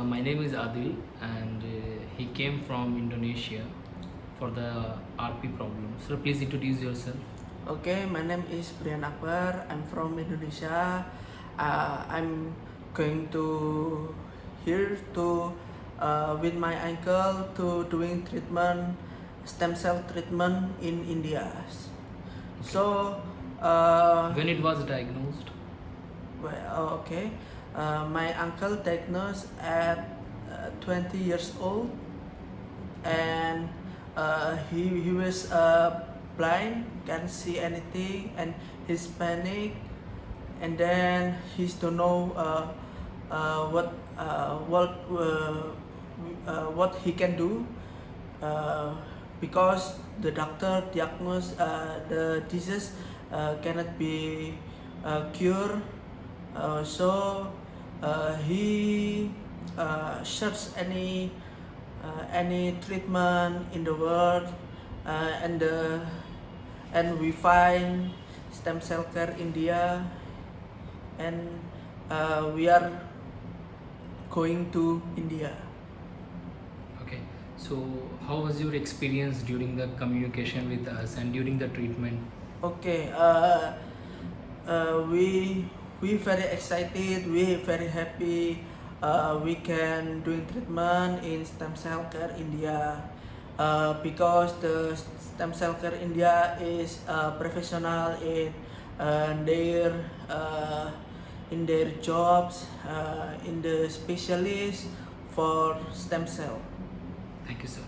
My name is Adil, and he came from Indonesia for the RP problem. Sir, please introduce yourself. Okay, my name is Brian Akbar. I'm from Indonesia. I'm going to here to with my uncle to doing treatment, stem cell treatment in India. So, When it was diagnosed? okay, my uncle diagnosed at 20 years old, and he was blind, can't see anything, and he's panic, and then he don't know what he can do, because the doctor diagnosed the disease cannot be cured. So he searched any treatment in the world, and we find stem cell care India, and we are going to India. Okay. So, how was your experience during the communication with us and during the treatment? Okay, we very excited, we very happy. We can doing treatment in stem cell care India, because the stem cell care India is professional their in their jobs, in the specialist for stem cell. Thank you, sir.